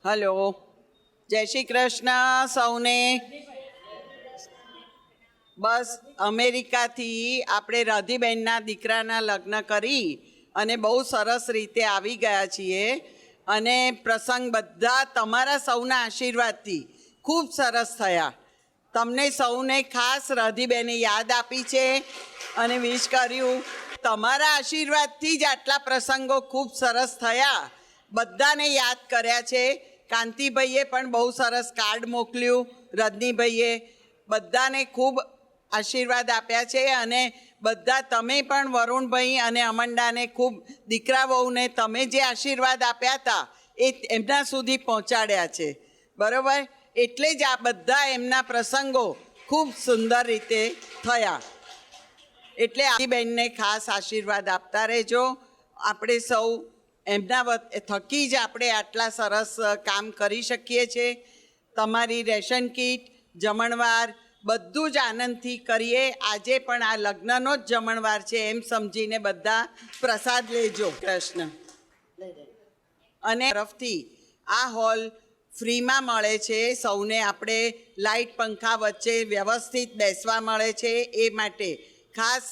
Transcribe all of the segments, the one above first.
Hello, જય શ્રી કૃષ્ણ સૌને. બસ અમેરિકાથી આપણે રાધીબેનના દીકરાના લગ્ન કરી અને બહુ સરસ રીતે આવી ગયા છીએ અને પ્રસંગ બધા તમારા સૌના આશીર્વાદથી ખૂબ સરસ થયા. તમને સૌને ખાસ રાધીબેને યાદ આપી છે અને વિશ કર્યું. તમારા આશીર્વાદથી જ આટલા પ્રસંગો ખૂબ સરસ થયા. બધાને યાદ કર્યા છે. કાંતિભાઈએ પણ બહુ સરસ કાર્ડ મોકલ્યું. રજનીભાઈએ બધાને ખૂબ આશીર્વાદ આપ્યા છે અને બધા તમે પણ વરુણભાઈ અને અમંડાને ખૂબ દીકરા વહુને તમે જે આશીર્વાદ આપ્યા હતા એ એમના સુધી પહોંચાડ્યા છે. બરાબર, એટલે જ આ બધા એમના પ્રસંગો ખૂબ સુંદર રીતે થયા. એટલે આ બેનને ખાસ આશીર્વાદ આપતા રહેજો. આપણે સૌ એમના થકી જ આપણે આટલા સરસ કામ કરી શકીએ છીએ. તમારી રેશન કીટ, જમણવાર બધું જ આનંદથી કરીએ. આજે પણ આ લગ્નનો જ જમણવાર છે એમ સમજીને બધા પ્રસાદ લેજો. કૃષ્ણ. અને તરફથી આ હોલ ફ્રીમાં મળે છે સૌને. આપણે લાઇટ પંખા વચ્ચે વ્યવસ્થિત બેસવા મળે છે. એ માટે ખાસ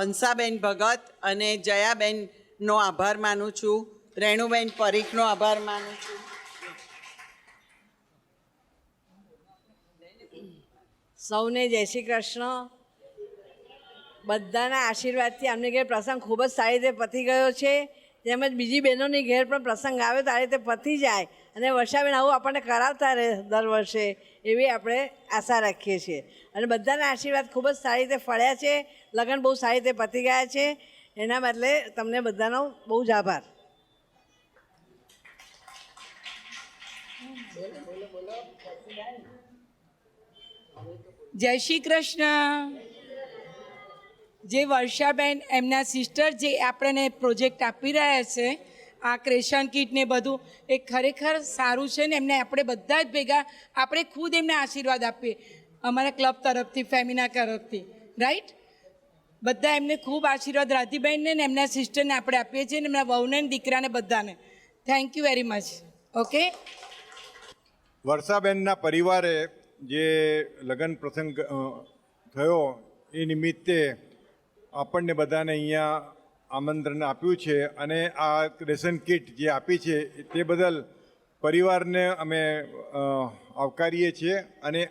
હંસાબેન ભગત અને જયાબેનનો આભાર માનું છું. રેણુબેન પરીખનો આભાર માનું છું. સૌને જય શ્રી કૃષ્ણ. બધાના આશીર્વાદથી અમને ઘેર પ્રસંગ ખૂબ જ સારી રીતે પતી ગયો છે. તેમજ બીજી બહેનોની ઘેર પણ પ્રસંગ આવે તો આ રીતે પતી જાય અને વર્ષાબેન આવું આપણને કરાવતા રહે દર વર્ષે, એવી આપણે આશા રાખીએ છીએ. અને બધાના આશીર્વાદ ખૂબ જ સારી રીતે ફળ્યા છે. લગ્ન બહુ સારી રીતે પતી ગયા છે. એના બદલે તમને બધાનો બહુ જ આભાર. જય શ્રી કૃષ્ણ. જે વર્ષાબેન એમના સિસ્ટર જે આપણને પ્રોજેક્ટ આપી રહ્યા છે, આ ક્રેશન કીટ ને બધું, એ ખરેખર સારું છે ને. એમને આપણે બધા જ ભેગા આપણે ખુદ એમને આશીર્વાદ આપીએ અમારા ક્લબ તરફથી, ફેમિના તરફથી, રાઈટ. બધા એમને ખૂબ આશીર્વાદ રાધીબેનને ને એમના સિસ્ટરને આપણે આપીએ છીએ ને એમના વહુને દીકરાને બધાને. Thank you very much. Okay. વર્ષાબેનના પરિવારે જે લગ્ન પ્રસંગ થયો એ નિમિત્તે આપણને બધાને અહીંયા આમંત્રણ આપ્યું છે અને આ રેશન કીટ જે આપી છે તે બદલ પરિવારને અમે આવકારીએ છીએ. અને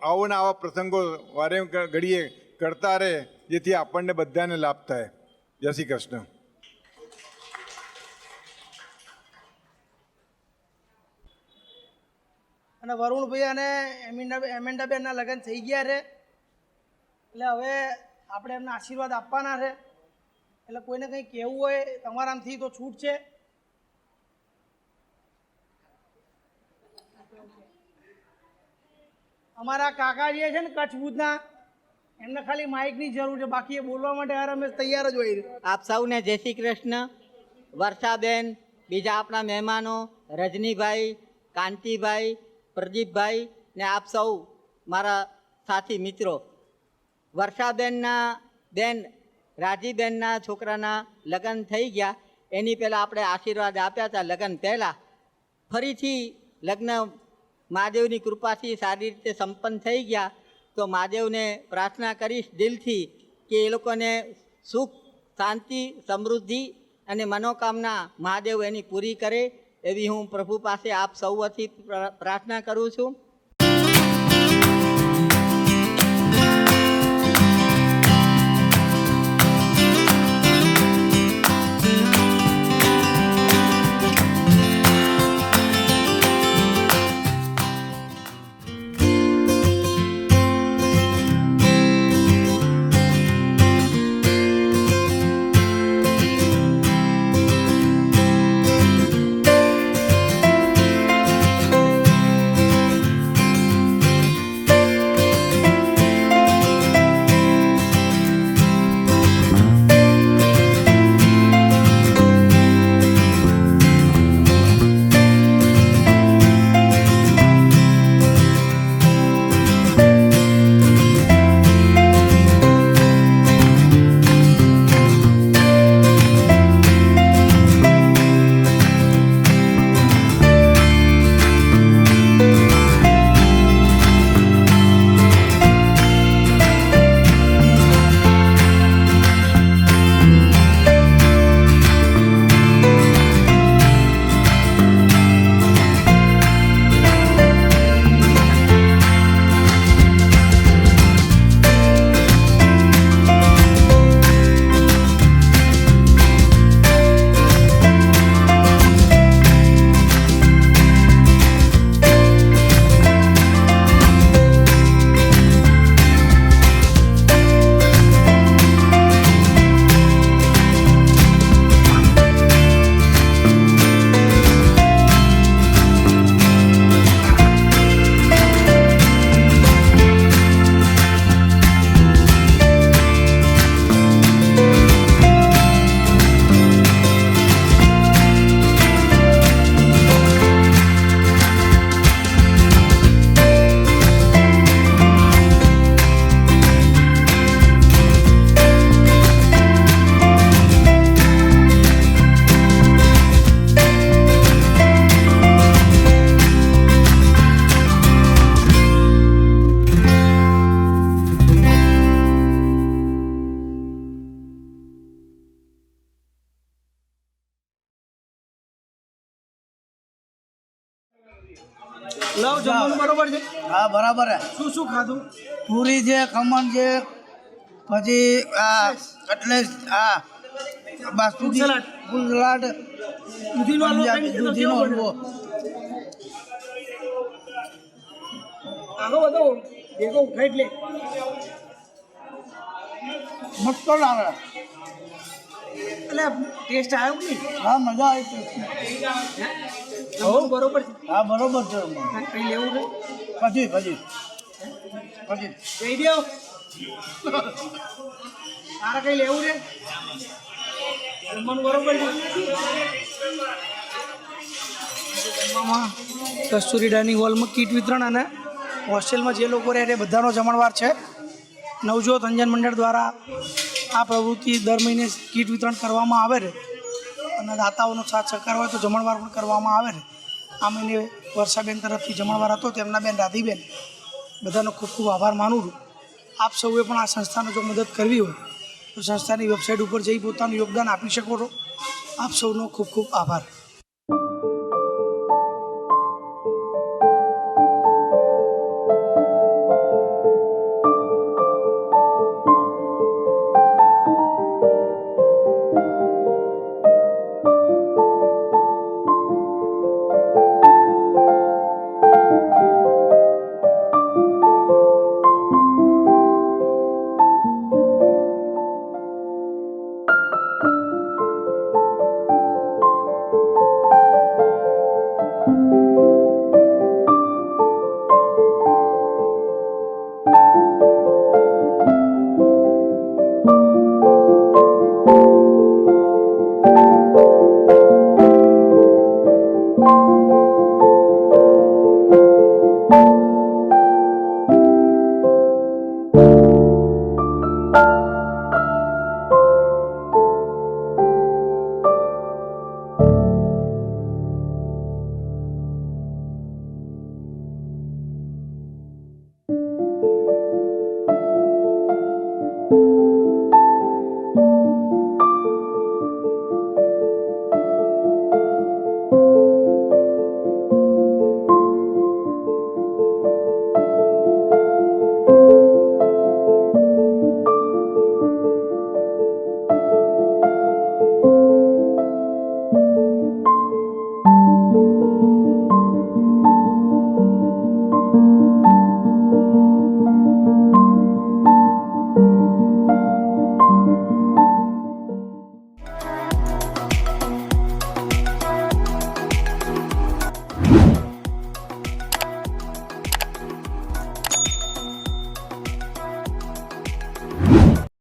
આવો ને આવા પ્રસંગો વારે ઘડીએ કરતા રહે જેથી આપણને બધાને લાભ થાય. જય શ્રી કૃષ્ણ. અને વરુણભાઈ અને એમેન્ડાબેનના લગ્ન થઈ ગયા છે એટલે હવે આપણે એમને આશીર્વાદ આપવાના છે. એટલે કોઈને કંઈ કહેવું હોય તમારાથી તો છૂટ છે. અમારા કાકા જે છે ને કચ્છ ભુજના, એમને ખાલી માઇકની જરૂર છે, બાકી એ બોલવા માટે હર હંમેશ તૈયાર જ હોય. આપ સૌને જય શ્રી કૃષ્ણ. વર્ષાબેન, બીજા આપણા મહેમાનો રજનીભાઈ, કાંતિભાઈ, પ્રદીપભાઈ ને આપ સૌ મારા સાથી મિત્રો. વર્ષાબેનના બેન રાજીબેનના છોકરાના લગ્ન થઈ ગયા એની પહેલાં આપણે આશીર્વાદ આપ્યા હતા લગ્ન પહેલાં. ફરીથી લગ્ન મહાદેવની કૃપાથી સારી રીતે સંપન્ન થઈ ગયા. તો મહાદેવને પ્રાર્થના કરીશ દિલથી કે એ લોકોને સુખ, શાંતિ, સમૃદ્ધિ અને મનોકામના મહાદેવ એની પૂરી કરે એવી હું પ્રભુ પાસે આપ સૌ વતી પ્રાર્થના કરું છું. લવ જમવાનું બરોબર છે? હા બરાબર હે. શું શું ખાધું? પૂરી છે, ખમણ છે, પછી આ એટલે આ બાસુંદી, સલાડ. ફૂલ સલાડ, દૂધીનો હલવો ખાઈને તો દૂધીનો કેવો હલવો. આનો બધો ભેગો ઉઠાય એટલે મસ્ત લાગે. એટલે ટેસ્ટ આવ્યો કે નહીં? હા મજા આવી છે. જમવાનું બરોબર છે? હા બરોબર છે. કંઈ લેવું છે? પછી પછી પછી કહી દો. તારે કંઈ લેવું છે? જમવાનું બરોબર છે? જમવામાં કસ્તુરી ડાઇનિંગ હોલમાં કીટ વિતરણ અને હોસ્ટેલમાં જે લોકો રહે તે બધાનો જમણવાર છે. નવજોત અંજન મંડળ દ્વારા આ પ્રવૃત્તિ દર મહિને કીટ વિતરણ કરવામાં આવે છે અને દાતાઓનો સાથ સહકાર હોય તો જમણવાર પણ કરવામાં આવે છે. આ મહિને વર્ષાબેન તરફથી જમણવાર હતો, તેમના બેન રાધીબેન, બધાનો ખૂબ ખૂબ આભાર માનું છું. આપ સૌએ પણ આ સંસ્થાને જો મદદ કરવી હોય તો સંસ્થાની વેબસાઇટ ઉપર જઈ પોતાનું યોગદાન આપી શકો છો. આપ સૌનો ખૂબ ખૂબ આભાર.